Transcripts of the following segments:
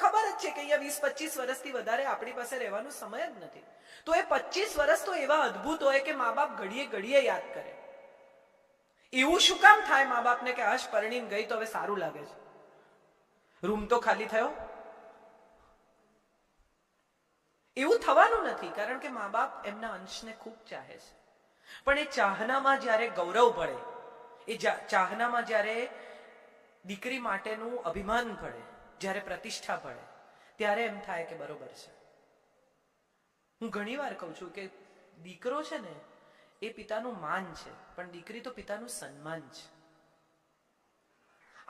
ખબર જ છે કે અહીંયા 20-25 વર્ષથી વધારે આપણી પાસે રહેવાનો સમય જ નથી. તો એ 25 વર્ષ તો એવા અદ્ભુત હોય કે મા બાપ ઘડીએ ઘડીએ યાદ કરે. એવું શું કામ થાય મા બાપને કે હશ પરણીને ગઈ તો હવે સારું લાગે છે, રૂમ તો ખાલી થયો? એવું થવાનું નથી, કારણ કે મા બાપ એમના અંશને ખૂબ ચાહે છે. પણ એ ચાહનામાં જ્યારે ગૌરવ પડે, એ ચાહનામાં જ્યારે દીકરી માટેનું અભિમાન પડે, જ્યારે પ્રતિષ્ઠા પડે, ત્યારે એમ થાય કે બરોબર છે. હું ઘણી વાર કહું છું કે દીકરો છે ને એ પિતાનું માન છે, પણ દીકરી તો પિતાનું સન્માન છે.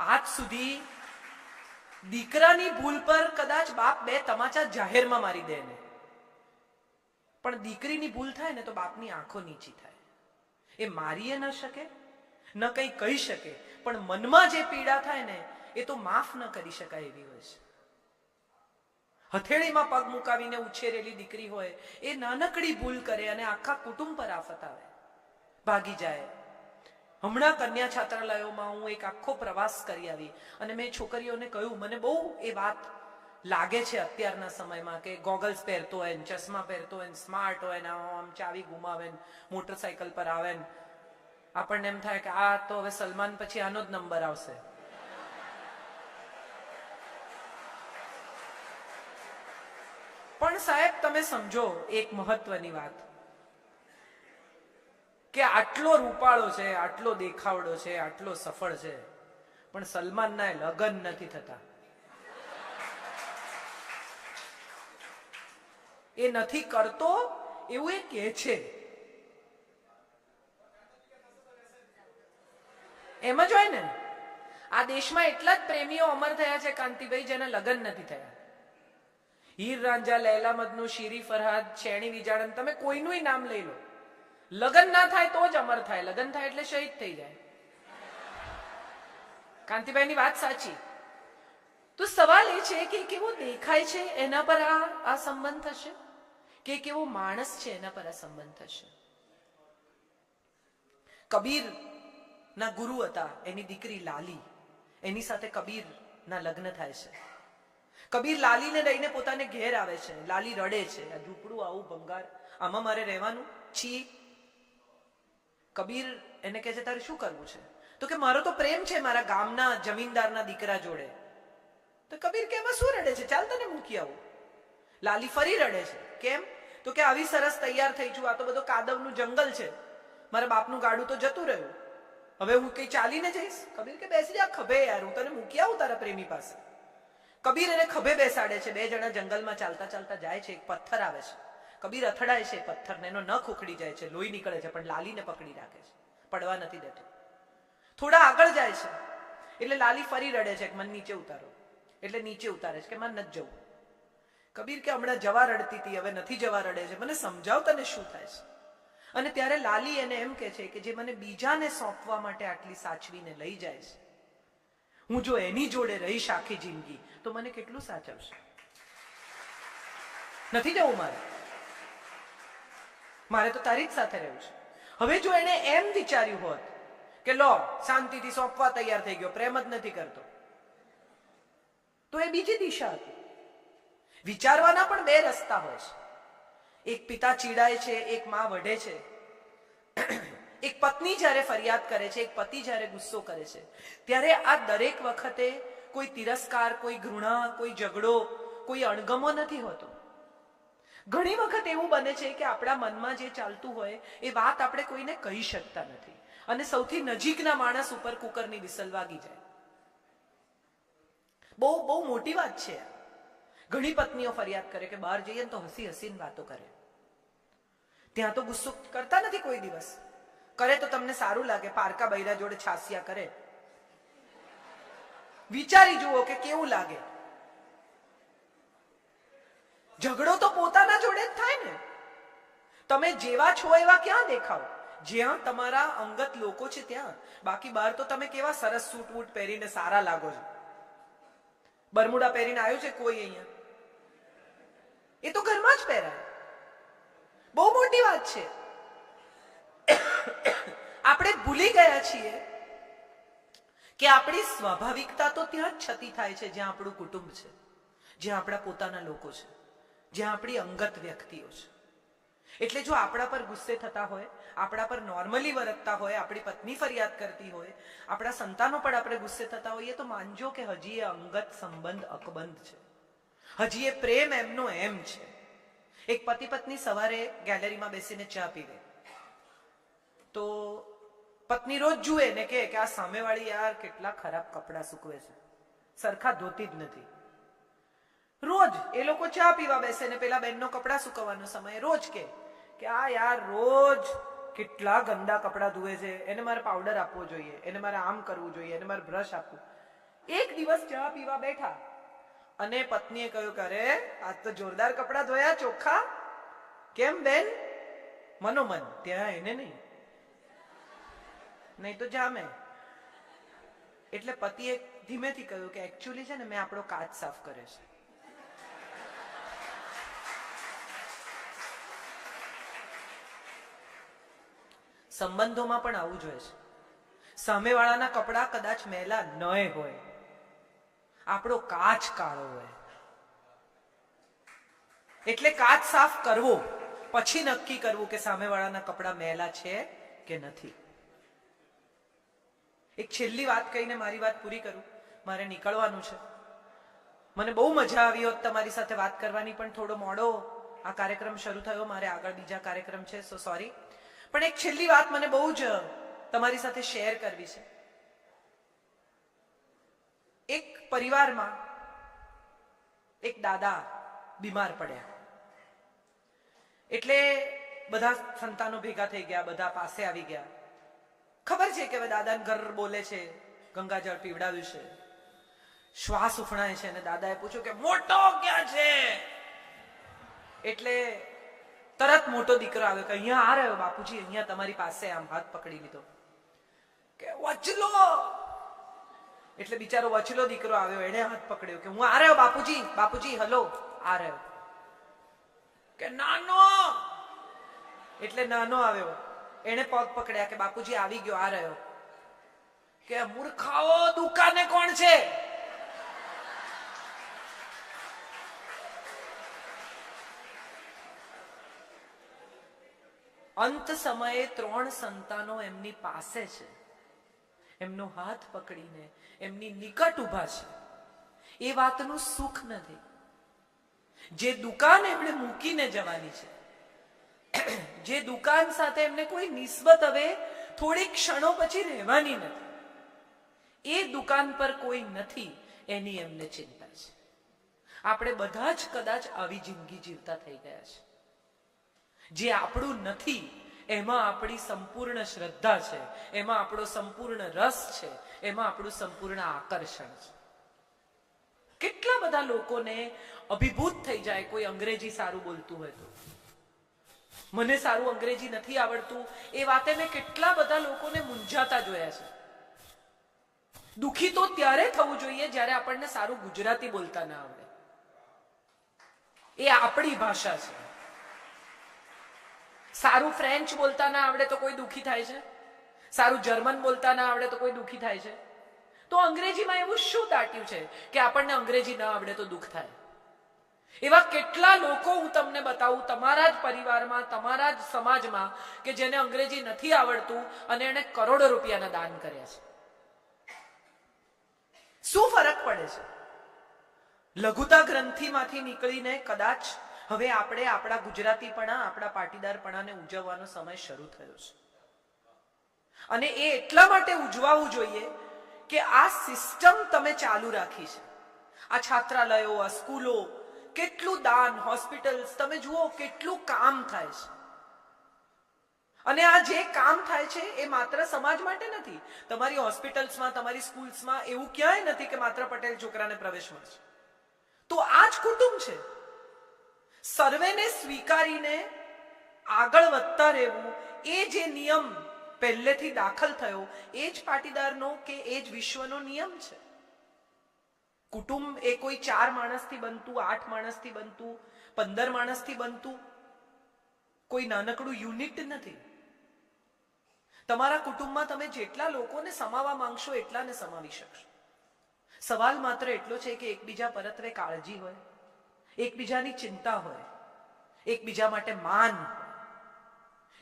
આજ સુધી દીકરાની ભૂલ પર કદાચ બાપ 2 તમાચા જાહેરમાં મારી દે ને, પણ દીકરીની ભૂલ થાય ને તો બાપની આંખો નીચી થાય. એ મારીએ ન શકે, ન કંઈ કહી શકે, પણ મનમાં જે પીડા થાય ને એ તો માફ ન કરી શકાય એવી હોય છે. હથેળીમાં પગ મુકાવીને ઉછેરેલી દીકરી હોય એ નાનકડી ભૂલ કરે અને આખા કુટુંબ પર આફત આવે, ભાગી જાય. હમણાં કન્યા છાત્રાલયોમાં હું એક આખો પ્રવાસ કરી આવી અને મેં છોકરીઓને કહ્યું, મને બહુ એ વાત લાગે છે અત્યારના સમયમાં કે ગોગલ્સ પહેરતો હોય ને, ચશ્મા પહેરતો હોય ને, સ્માર્ટ હોય ને, આમ ચાવી ગુમાવે ને, મોટરસાયકલ પર આવે ને, આપણને એમ થાય કે આ તો હવે સલમાન પછી આનો જ નંબર આવશે. પણ સાહેબ તમે સમજો એક મહત્વની વાત, કે આટલો રૂપાળો છે, આટલો દેખાવડો છે, આટલો સફળ છે, પણ સલમાનના લગ્ન નથી થતા. એ નથી કરતો એવું એ કહે છે. એમ જ હોય ને. આ દેશમાં એટલા જ પ્રેમીઓ અમર થયા છે કાંતિભાઈ જેના લગ્ન નથી થયા. હીર રાંઝા, લૈલા મજનુ, શીરી ફરહાદ, શેણી વિજાણન, તમે કોઈનું નામ લઈ લો, લગ્ન ના થાય તો જ અમર થાય, લગ્ન થાય એટલે શહીદ થઈ જાય. કાંતિભાઈની વાત સાચી. તો સવાલ એ છે કે કેવો દેખાય છે એના પર આ સંબંધ થશે, કે કેવો માણસ છે એના પર આ સંબંધ થશે. કબીર ના ગુરુ હતા, એની દીકરી લાલી, એની સાથે કબીર ના લગ્ન થાય છે. કબીર લાલીને લઈને પોતાને ઘેર આવે છે. લાલી રડે છે, આ ઝૂંપડું આવું ભંગાર, આમાં મારે રહેવાનું છી. કબીર એને કહે છે તારે શું કરવું છે? તો કે મારો તો પ્રેમ છે મારા ગામના જમીનદારના દીકરા જોડે. તો કબીર કે એમાં શું રડે છે, ચાલ તને મૂકી આવું. લાલી ફરી રડે છે. કેમ? તો કે આવી સરસ તૈયાર થઈ છું, આ તો બધો કાદવનું જંગલ છે, મારા બાપનું ગાડું તો જતું રહ્યું, હવે હું કઈ ચાલીને જઈશ? કબીર કે બેસી જા ખભે યાર, હું તને મૂકી આવું તારા પ્રેમી પાસે. કબીર એને ખભે બેસાડે છે. 2 જણા જંગલમાં ચાલતા ચાલતા જાય છે. એક પથ્થર આવે છે. કબીર અથડાય છે પથ્થરને, એનો નખ ઉખડી જાય છે, લોહી નીકળે છે, પણ લાલીને પકડી રાખે છે, પડવા નથી દેતો. થોડા આગળ જાય છે એટલે લાલી ફરી રડે છે કે મને નીચે ઉતારો. એટલે નીચે ઉતારે છે કે મને નથી જવું. કબીર કે હમણાં જવા રડતી હતી, હવે નથી જવા, રડે છે, મને સમજાવ તને શું થાય છે. અને ત્યારે લાલી એને એમ કે છે કે જે મને બીજાને સોંપવા માટે આટલી સાચવીને લઈ જાય છે, હું જો એની જોડે રહીશ આખી જિંદગી તો મને કેટલું સાચવશે. નથી જવું મારે તો તારી જ સાથે રહેવું છે. હવે જો એને એમ વિચાર્યું હોત કે લો શાંતિથી સોંપવા તૈયાર થઈ ગયો, પ્રેમ જ નથી કરતો, તો એ બીજી દિશા હતી. વિચારવાના પણ 2 રસ્તા હોય છે. એક પિતા ચીડાય છે, એક માં વઢે છે. એક પત્ની જ્યારે ફરિયાદ કરે છે, એક પતિ જ્યારે ગુસ્સો કરે છે, ત્યારે આ દરેક વખતે કોઈ તિરસ્કાર, કોઈ ઘૃણા, કોઈ ઝઘડો, કોઈ અણગમો નથી હોતો. ઘણી વખત એવું બને છે કે આપણા મનમાં જે ચાલતું હોય એ વાત આપણે કોઈને કહી શકતા નથી, અને સૌથી નજીકના માણસ ઉપર કુકરની વિસલ વાગી જાય. બહુ બહુ મોટી વાત છે. ઘણી પત્નીઓ ફરિયાદ કરે કે બહાર જઈએ ને તો હસી હસીને વાતો કરે, ત્યાં તો ગુસ્સો કરતા નથી કોઈ દિવસ, કરે તો તમને સારું લાગે, પારકા બૈરા જોડે છાસિયા કરે. વિચારી જુઓ કે કેવું લાગે. ઝઘડો તો પોતાના જોડે જ થાય ને. તમે જેવા છો એવા ક્યાં દેખાવ? જ્યાં તમારા અંગત લોકો છે ત્યાં. બાકી બહાર તો તમે કેવા સરસ સૂટ વૂટ પહેરીને સારા લાગો છો. બરમુડા પહેરીને આવ્યું છે કોઈ અહીંયા? એ તો ઘરમાં જ પહેરાય. બહુ મોટી વાત છે. આપણે ભૂલી ગયા છીએ કે આપણી સ્વાભાવિકતા તો ત્યાં જ છતી થાય છે જ્યાં આપણું કુટુંબ છે, જ્યાં આપણા પોતાના લોકો છે, જ્યાં આપણી અંગત વ્યક્તિઓ છે. એટલે જો આપણા પર ગુસ્સે થતા હોય, આપણા પર નોર્મલી વર્તતા હોય, આપણી પત્ની ફરિયાદ કરતી હોય, આપણા સંતાનો પર આપણે ગુસ્સે થતા હોઈએ, તો માનજો કે હજી એ અંગત સંબંધ અકબંધ છે, હજી એ પ્રેમ એમનો એમ છે. એક પતિ પત્ની સવારે ગેલેરીમાં બેસીને ચા પીવે, તો પત્ની રોજ જુએ ને કે આ સામેવાળી યાર કેટલા ખરાબ કપડાં સૂકવે છે, સરખા ધોતી જ નથી. રોજ એ લોકો ચા પીવા બેસે ને પેલા બેનનો કપડા સુકવવાનો સમય રોજ કે આ યાર રોજ કેટલા ગંદા કપડા ધુએ છે, એને મારે પાવડર આપવો જોઈએ, એને મારે આમ કરવું જોઈએ, એને મારે બ્રશ આપવું. એક દિવસ ચા પીવા બેઠા અને પત્નીએ કહ્યું કે અરે આજ તો જોરદાર કપડા ધોયા, ચોખ્ખા. કેમ બેન? મનોમન, ત્યાં એને નહીં તો જામે. એટલે પતિએ ધીમેથી કહ્યું કે એકચ્યુઅલી છે ને મેં આપણો કાચ સાફ કર્યો છે. સંબંધોમાં પણ આવું જ હોય છે. સામેવાળાના કપડા કદાચ મેલા ન હોય, આપણો કાચ કાળો હોય, એટલે કાચ સાફ કરવો, પછી નક્કી કરવું કે સામેવાળાના કપડા મેલા છે કે નથી. એક છેલ્લી વાત કહીને મારી વાત પૂરી કરું, મારે નીકળવાનું છે. મને બહુ મજા આવી હોત તમારી સાથે વાત કરવાની, પણ થોડો મોડો આ કાર્યક્રમ શરૂ થયો, મારે આગળ બીજા કાર્યક્રમ છે, સો સોરી. પણ એક છેલ્લી વાત મને બહુ જ તમારી સાથે શેર કરવી છે. એક પરિવારમાં એક દાદા બીમાર પડ્યા, એટલે બધા સંતાનો ભેગા થઈ ગયા, બધા પાસે આવી ગયા. ખબર છે કે હવે દાદાને ઘર બોલે છે, ગંગાજળ પીવડાવ્યું છે, શ્વાસ ઉફણાય છે, અને દાદાએ પૂછ્યું કે મોટો ક્યાં છે? એટલે તરત મોટો દીકરો આવ્યો કે અહીંયા આ રહ્યો બાપુજી, અહીંયા તમારી પાસે. આમ હાથ પકડી લીધો કે વચલો. એટલે બિચારો વચલો દીકરો આવ્યો, એને હાથ પકડ્યો કે હું આ રહ્યો બાપુજી, બાપુજી હલો, આ રહ્યો. કે નાનો. એટલે નાનો આવ્યો, એને પગ પકડ્યા કે બાપુજી આવી ગયો, આ રહ્યો. કે મૂર્ખાઓ, દુકાને કોણ છે? અંત સમયે 3 સંતાનો એમની પાસે છે, એમનો હાથ પકડીને એમની નિકટ ઉભા છે. એ વાતનું સુખ નથી. જે દુકાન એમણે મૂકીને જવાની છે, જે દુકાન સાથે એમને કોઈ નિસ્બત હવે થોડી ક્ષણો પછી રહેવાની નથી, એ દુકાન પર કોઈ નથી, એની એમને ચિંતા છે. આપણે બધા જ કદાચ આવી જિંદગી જીવતા થઈ ગયા છે. જે આપણું નથી એમાં આપણી સંપૂર્ણ શ્રદ્ધા છે, એમાં આપણો સંપૂર્ણ રસ છે, એમાં આપણું સંપૂર્ણ આકર્ષણ છે. કેટલા બધા લોકોને અભિભૂત થઈ જાય કોઈ અંગ્રેજી સારું બોલતું હોય તો. મને સારું અંગ્રેજી નથી આવડતું એ વાતે મેં કેટલા બધા લોકોને મૂંઝાતા જોયા છે. દુખી તો ત્યારે થવું જોઈએ જ્યારે આપણને સારું ગુજરાતી બોલતા ના આવડે. એ આપણી ભાષા છે. સારું ફ્રેન્ચ બોલતા ના આવડે તો કોઈ દુખી થાય છે, સારું જર્મન બોલતા ના આવડે તો કોઈ દુખી થાય છે. તો અંગ્રેજીમાં એવું શું દાટ્યું છે કે આપણને અંગ્રેજી ના આવડે તો દુઃખ થાય? એવા કેટલા લોકો હું તમને બતાવું તમારા જ પરિવારમાં, તમારા જ સમાજમાં, કે જેને અંગ્રેજી નથી આવડતું અને એને કરોડો રૂપિયાના દાન કર્યા છે. શું ફરક પડે છે? લઘુતા ગ્રંથિમાંથી નીકળીને કદાચ હવે આપણે આપણા ગુજરાતીપણા, આપણા પાટીદારપણાને ઉજવવાનો સમય શરૂ થયો છે. અને એ એટલા માટે ઉજવાવું જોઈએ કે આ સિસ્ટમ તમે ચાલુ રાખી છે. આ છાત્રાલયો, આ સ્કૂલો, કેટલું દાન, હોસ્પિટલ્સ, તમે જુઓ કેટલું કામ થાય છે. અને આ જે કામ થાય છે એ માત્ર સમાજ માટે નથી. તમારી હોસ્પિટલ્સમાં, તમારી સ્કૂલ્સમાં એવું ક્યાંય નથી કે માત્ર પટેલ છોકરાને પ્રવેશ મળશે. તો આ જ કુટુંબ છે. સર્વેને સ્વીકારીને આગળ વધતા રહેવું, એ જે નિયમ પહેલેથી દાખલ થયો, એ જ પાટીદારનો કે એ જ વિશ્વનો નિયમ છે. કુટુંબ એ કોઈ 4 માણસથી બનતું, 8 માણસથી બનતું, 15 માણસથી બનતું કોઈ નાનકડું યુનિટ નથી. તમારા કુટુંબમાં તમે જેટલા લોકોને સમાવવા માંગશો એટલાને સમાવી શકશો. સવાલ માત્ર એટલો છે કે એકબીજા પરત્વે કાળજી હોય, એકબીજાની ચિંતા હોય, એકબીજા માટે માન હોય.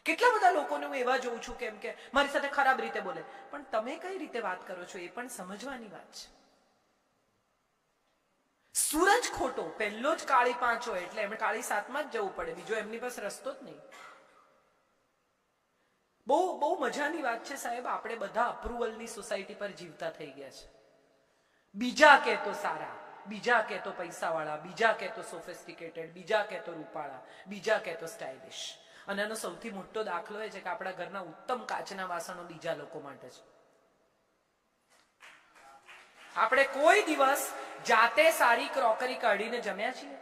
કેટલા બધા લોકોને હું એવા જોઉં છું કેમ કે મારી સાથે ખરાબ રીતે બોલે, પણ તમે કઈ રીતે વાત કરો છો એ પણ સમજવાની વાત છે. સૂરજ ખોટો પહેલો જ કાળી 5 હોય એટલે એમને કાળી 7માં જ જવું પડે, બીજો એમની પાસે રસ્તો જ નહીં. બહુ બહુ મજાની વાત છે સાહેબ, આપણે બધા અપ્રુવલની સોસાયટી પર જીવતા થઈ ગયા છે. બીજા કે તો સારા, બીજા કે તો પૈસાવાળા, બીજા કે તો સોફિસ્ટિકેટેડ, બીજા કે તો રૂપાળા, બીજા કે તો સ્ટાઇલિશ. અને એનો સૌથી મોટો દાખલો એ છે કે આપણા ઘરના ઉત્તમ કાચના વાસણો બીજા લોકો માટે છે. આપણે કોઈ દિવસ જાતે સારી ક્રોકરી કાઢીને જમ્યા છીએ?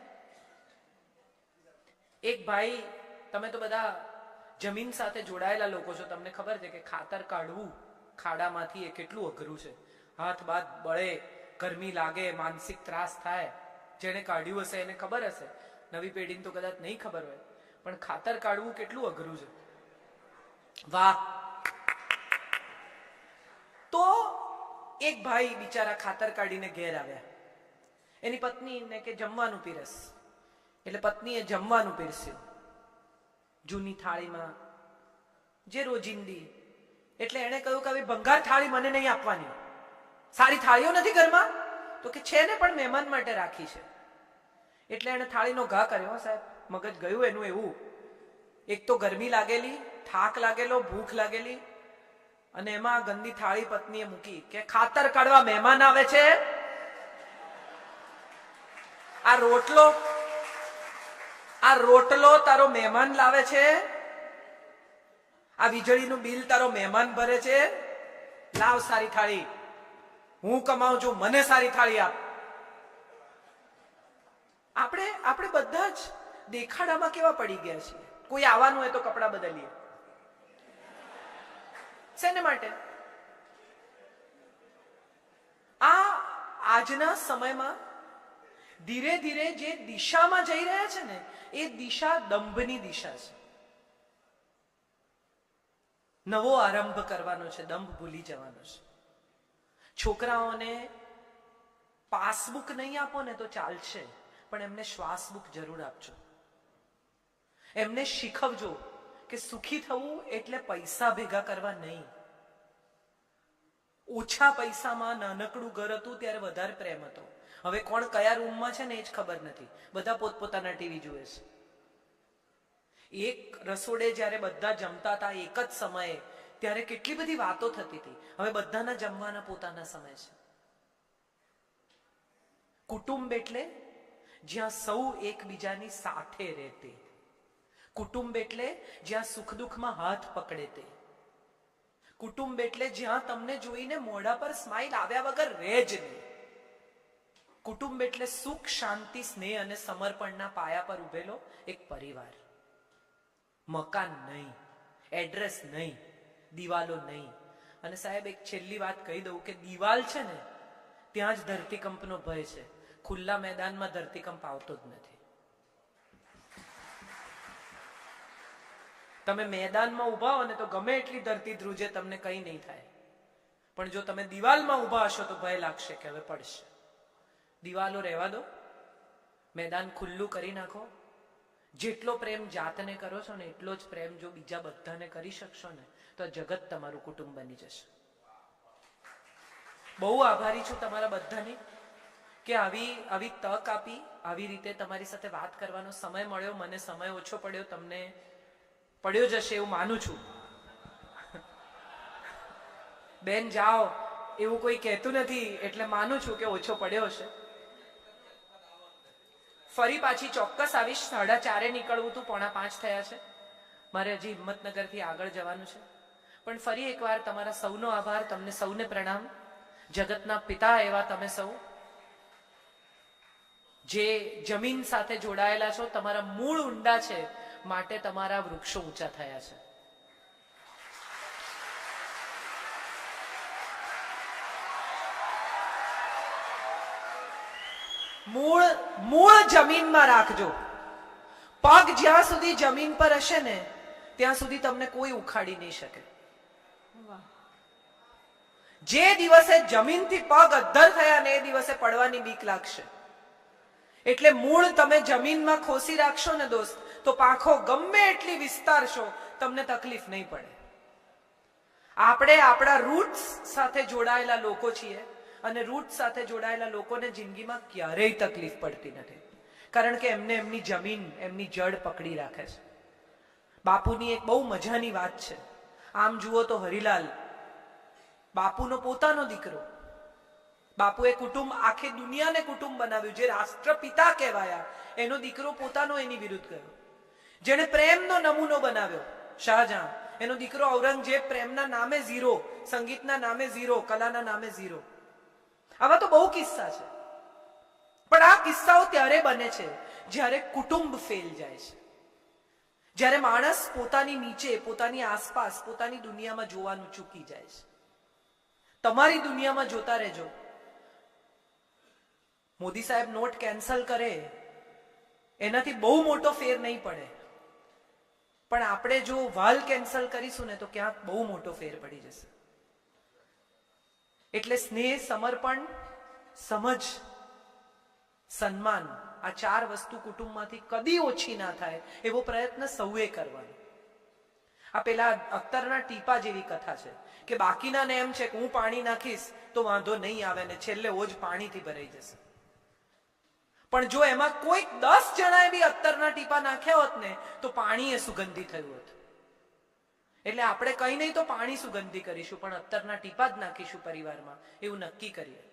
એક ભાઈ, તમે તો બધા જમીન સાથે જોડાયેલા લોકો છો, તમને ખબર છે કે ખાતર કાઢવું ખાડામાંથી એ કેટલું અઘરું છે. હાથ બાથ બળે, ગરમી લાગે, માનસિક ત્રાસ થાય. જેને કાઢ્યું હશે એને ખબર હશે, નવી પેઢીને તો કદાચ નહીં ખબર હોય, પણ ખાતર કાઢવું કેટલું અઘરું છે. વાહ! તો એક ભાઈ બિચારા ખાતર કાઢીને ઘેર આવ્યા. એની પત્નીને કે જમવાનું પીરસ, એટલે પત્નીએ જમવાનું પીરસ્યું જૂની થાળીમાં, જે રોજિંદી. એટલે એને કહ્યું કે હવે ભંગાર થાળી મને નહીં આપવાની, સારી થાળીઓ નથી ઘરમાં? તો કે છે ને, પણ મહેમાન માટે રાખી છે. એટલે એને થાળીનો ઘા કર્યો સાહેબ, મગજ ગયું એનું એવું. એક તો ગરમી લાગેલી, થાક લાગેલો, ભૂખ લાગેલી, અને એમાં ગંદી થાળી પત્નીએ મૂકી કે ખાતર કાઢવા મહેમાન આવે છે, આ રોટલો તારો મહેમાન લાવે છે, આ વીજળીનું બિલ તારો મહેમાન ભરે છે, લાવ સારી થાળી, હું કમાઉં છું, મને સારી થાળી આપ. આપણે બધા જ દેખાડામાં કેવા પડી ગયા છીએ. કોઈ આવવાનું હોય તો કપડા બદલીએ. શેને માટે? આજના સમયમાં ધીરે ધીરે જે દિશામાં જઈ રહ્યા છે ને, એ દિશા દંભની દિશા છે. નવો આરંભ કરવાનો છે, દંભ ભૂલી જવાનો છે. છોકરાઓને પાસબુક નહીં આપો ને તો ચાલશે, પણ એમને શ્વાસબુક જરૂર આપજો. એમને શીખવજો કે સુખી થવું એટલે પૈસા ભેગા કરવા નહીં. ઓછા પૈસામાં નાનકડું ઘર હતું ત્યારે વધારે પ્રેમ હતો. હવે કોણ કયા રૂમમાં છે ને એ જ ખબર નથી, બધા પોતપોતાના ટીવી જુએ છે. એક રસોડે જ્યારે બધા જમતા હતા એક જ સમયે, ત્યારે કેટલી બધી વાતો થતી હતી. હવે બધાના જમવાના પોતાના સમય છે. કુટુંબ એટલે જ્યાં સૌ એકબીજાની સાથે રહેતે. કુટુંબ એટલે જ્યાં સુખ દુઃખમાં હાથ પકડે તે. કુટુંબ એટલે જ્યાં તમને જોઈને મોઢા પર સ્માઈલ આવ્યા વગર રહે જ નહીં. કુટુંબ એટલે સુખ, શાંતિ, સ્નેહ અને સમર્પણના પાયા પર ઉભેલો એક પરિવાર. મકાન નહીં, એડ્રેસ નહીં, દિવાલો નહીં. અને સાહેબ એક છેલ્લી વાત કહી દઉં કે દિવાલ છે ને ત્યાં જ ધરતીકંપનો ભય છે. ખુલ્લા મેદાનમાં ધરતીકંપ આવતો જ નથી. તમે મેદાનમાં ઉભા હો ને તો ગમે એટલી ધરતી ધ્રુજે, તમને કંઈ નહીં થાય. પણ જો તમે દિવાલમાં ઉભા હશો તો ભય લાગશે કે હવે પડશે. દિવાલો રહેવા દો, મેદાન ખુલ્લું કરી નાખો. જેટલો પ્રેમ જાતને કરો છો ને એટલો જ પ્રેમ જો બીજા બધાને કરી શકશો ને તો જગત તમારું કુટુંબ બની જશે. બહુ આભારી છું તમારા બધાની કે આવી તક આપી, આવી રીતે તમારી સાથે વાત કરવાનો સમય મળ્યો. મને સમય ઓછો પડ્યો, તમને પડ્યો જશે એવું માનું છું. બેન જાઓ એવું કોઈ કહેતું નથી એટલે માનું છું કે ઓછો પડ્યો હશે. ફરી પાછી ચોક્કસ આવીશ. 4:30 નીકળવું હતું, 4:45 થયા છે. મારે હજી હિંમતનગરથી આગળ જવાનું છે. પણ ફરી એકવાર તમારા સૌનો આભાર, તમને સૌને પ્રણામ. જગતના પિતા એવા તમે સૌ જે જમીન સાથે જોડાયેલા છો, તમારા મૂળ ઊંડા છે માટે તમારા વૃક્ષો ઊંચા થયા છે. મૂળ જમીનમાં રાખજો. પગ જ્યાં સુધી જમીન પર હશે ને ત્યાં સુધી તમને કોઈ ઉખાડી નહીં શકે. જે દિવસે જમીનથી પગ અદ્ધર થયા ને એ દિવસે પડવાની બીક લાગશે. એટલે મૂળ તમે જમીનમાં ખોસી રાખશો ને દોસ્ત, તો પાંખો ગમે એટલી વિસ્તારશો તમને તકલીફ નહીં પડે. આપણે આપણા રૂટ્સ સાથે જોડાયેલા લોકો છીએ, અને રૂટ સાથે જોડાયેલા લોકોને જિંદગીમાં ક્યારેય તકલીફ પડતી નથી, કારણ કે એમને એમની જમીન, એમની જડ પકડી રાખે છે. બાપુની એક બહુ મજાની વાત છે. આમ જુઓ તો હરિલાલ બાપુનો પોતાનો દીકરો, બાપુએ કુટુંબ, આખી દુનિયાને કુટુંબ બનાવ્યું. જે રાષ્ટ્રપિતા કહેવાયા એનો દીકરો પોતાનો એની વિરુદ્ધ ગયો. જેને પ્રેમનો નમૂનો બનાવ્યો શાહજહાં, એનો દીકરો ઔરંગઝેબ પ્રેમના નામે ઝીરો, સંગીતના નામે ઝીરો, કલાના નામે ઝીરો. આવા તો બહુ કિસ્સા છે. પણ આ કિસ્સાઓ ત્યારે બને છે જ્યારે કુટુંબ ફેલ જાય છે, જ્યારે માણસ પોતાની નીચે, પોતાની આસપાસ, પોતાની દુનિયામાં જોવાનું ચૂકી જાય છે. તમારી દુનિયામાં જોતા રહેજો. મોદી સાહેબ નોટ કેન્સલ કરે એનાથી બહુ મોટો ફેર નહીં પડે, પણ આપણે જો વાલ કેન્સલ કરીશું ને તો ક્યાંક બહુ મોટો ફેર પડી જશે. એટલે સ્નેહ, સમર્પણ, સમજ, સન્માન, આ 4 વસ્તુ કુટુંબમાંથી કદી ઓછી ના થાય એવો પ્રયત્ન સૌએ કરવાનો. આ પેલા અખ્તરના ટીપા જેવી કથા છે કે બાકીનાને એમ છે કે હું પાણી નાખીશ તો વાંધો નહીં આવે ને છેલ્લે ઓજ પાણીથી ભરાઈ જશે. પણ જો એમાં કોઈક 10 જણાએ બી અત્તરના ટીપા નાખ્યા હોત ને તો પાણી એ સુગંધી થયું હોત. એટલે આપણે કઈ નહીં તો પાણી સુગંધી કરીશું, પણ અત્તરના ટીપા જ નાખીશું પરિવારમાં, એવું નક્કી કરીએ.